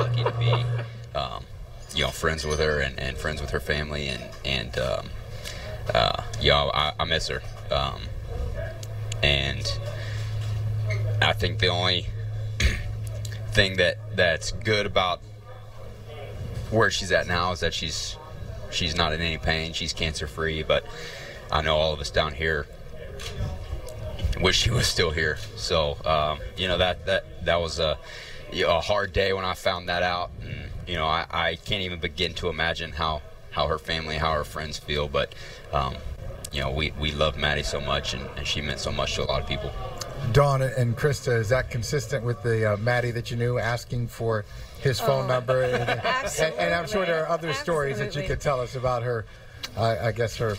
lucky to be, you know, friends with her and friends with her family, and you know, I miss her. And I think the only thing that's good about where she's at now is that she's not in any pain. She's cancer free, but I know all of us down here wish she was still here. So you know, that was a hard day when I found that out, and you know, I can't even begin to imagine how her family, how her friends feel, but you know, we love Maddie so much, and she meant so much to a lot of people. Dawn and Krista, is that consistent with the Maddie that you knew asking for his phone number? And I'm sure there are other stories that you could tell us about her, I guess her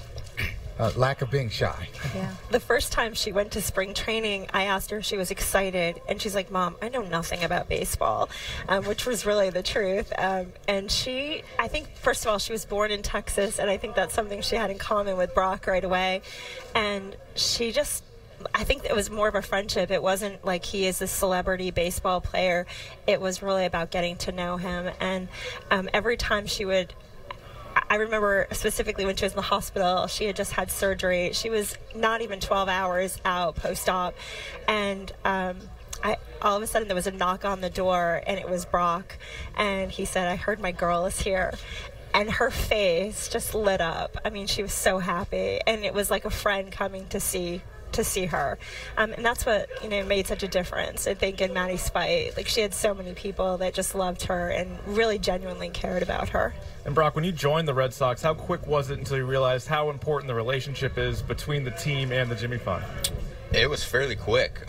lack of being shy. Yeah. The first time she went to spring training, I asked her if she was excited, and she's like, Mom, I know nothing about baseball, which was really the truth. And she, I think, first of all, she was born in Texas, and I think that's something she had in common with Brock right away. And she just, I think it was more of a friendship. It wasn't like he is a celebrity baseball player. It was really about getting to know him. And every time she would, I remember specifically when she was in the hospital, she had just had surgery. She was not even 12 hours out post-op. And all of a sudden there was a knock on the door, and it was Brock. And he said, I heard my girl is here. And her face just lit up. I mean, she was so happy. And it was like a friend coming to see her. And that's what, you know, made such a difference, I think, in Maddie's fight. Like, she had so many people that just loved her and really genuinely cared about her. And Brock, when you joined the Red Sox, how quick was it until you realized how important the relationship is between the team and the Jimmy Fund? It was fairly quick.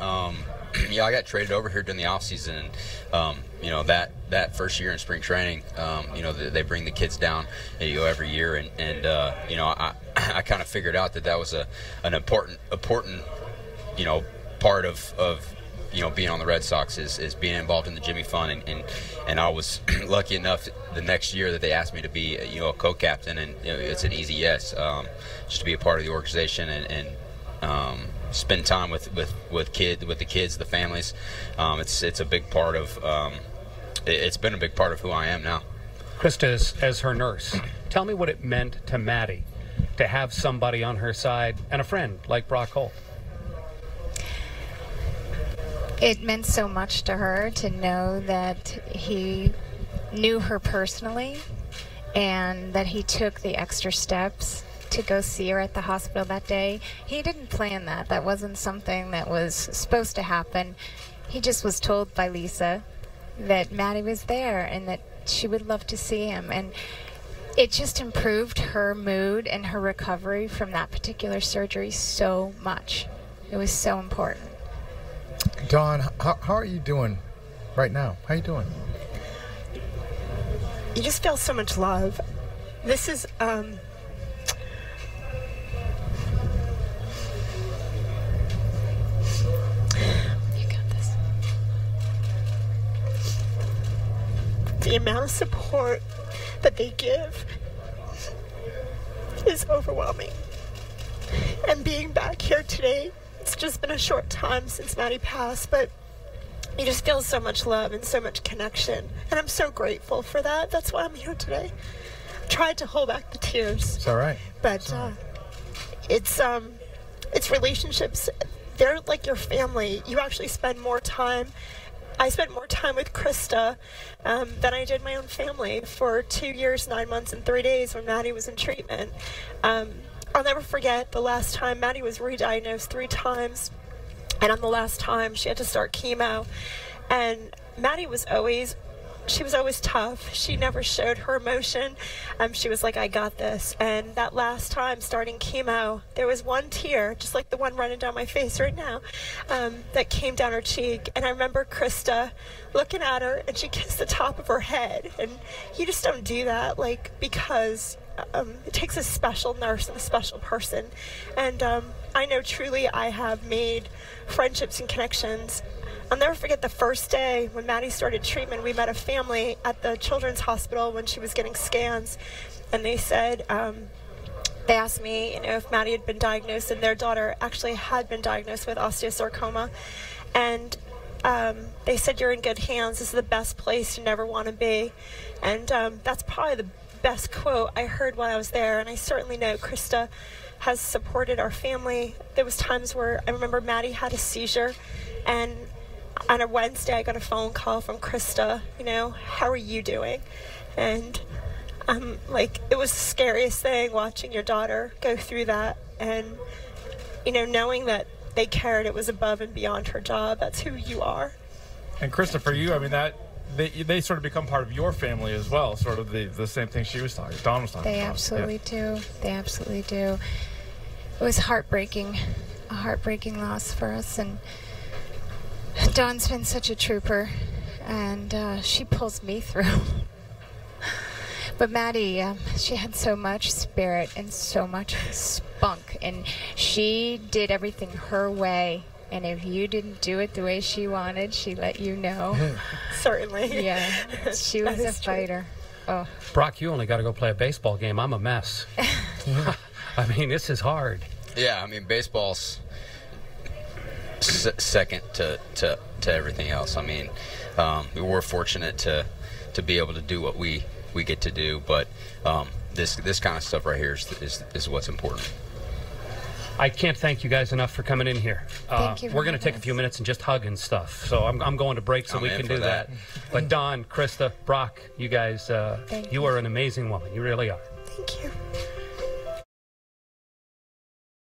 Yeah, I got traded over here during the offseason, and you know, that first year in spring training, you know, they bring the kids down, you know, every year, and you know, I kind of figured out that was an important you know, part of you know, being on the Red Sox is being involved in the Jimmy Fund, and I was lucky enough the next year that they asked me to be, you know, a co-captain, and you know, it's an easy yes, just to be a part of the organization and spend time with the kids, the families. It's a big part of it's been a big part of who I am now. Krista, as her nurse, tell me what it meant to Maddie to have somebody on her side and a friend like Brock Holt. It meant so much to her to know that he knew her personally and that he took the extra steps to go see her at the hospital that day. He didn't plan that. That wasn't something that was supposed to happen. He just was told by Lisa that Maddie was there and that she would love to see him. And it just improved her mood and her recovery from that particular surgery so much. It was so important. Dawn, how are you doing right now? How are you doing? You just feel so much love. This is the amount of support that they give is overwhelming. And being back here today, it's just been a short time since Maddie passed, but you just feel so much love and so much connection. And I'm so grateful for that. That's why I'm here today. I tried to hold back the tears. It's all right. But it's relationships. They're like your family. You actually spend more time. I spent more time with Krista than I did my own family for 2 years, 9 months, and 3 days when Maddie was in treatment. I'll never forget the last time Maddie was re-diagnosed 3 times, and on the last time she had to start chemo. And Maddie was always tough. She never showed her emotion. She was like, I got this. And that last time starting chemo, there was one tear, just like the one running down my face right now, that came down her cheek. And I remember Krista looking at her, and she kissed the top of her head. And you just don't do that, like, because it takes a special nurse and a special person. And I know truly I have made friendships and connections. I'll never forget the first day when Maddie started treatment. We met a family at the Children's Hospital when she was getting scans, and they said, they asked me, you know, if Maddie had been diagnosed, and their daughter actually had been diagnosed with osteosarcoma. And they said you're in good hands. This is the best place you never want to be. And that's probably the best quote I heard while I was there. And I certainly know Krista has supported our family. There was times where I remember Maddie had a seizure, and on a Wednesday I got a phone call from Krista, you know, how are you doing? And like, it was the scariest thing watching your daughter go through that, and you know, knowing that they cared, it was above and beyond her job. That's who you are. And Krista, for you, I mean, that they sort of become part of your family as well, sort of the same thing Dawn was talking about. They absolutely do. They absolutely do. It was heartbreaking, a heartbreaking loss for us, and Dawn's been such a trooper, and she pulls me through. But Maddie, she had so much spirit and so much spunk, and she did everything her way. And if you didn't do it the way she wanted, she let you know. Certainly. Yeah, she was a fighter. Oh. Brock, you only got to go play a baseball game. I'm a mess. I mean, this is hard. Yeah, I mean, baseball's second to everything else. I mean, we're fortunate to be able to do what we get to do, but this kind of stuff right here is what's important. I can't thank you guys enough for coming in here. Thank you. We're going to take a few minutes and just hug and stuff. So I'm going to break so we can do that. But Dawn, Krista, Brock, you guys, you are an amazing woman. You really are. Thank you.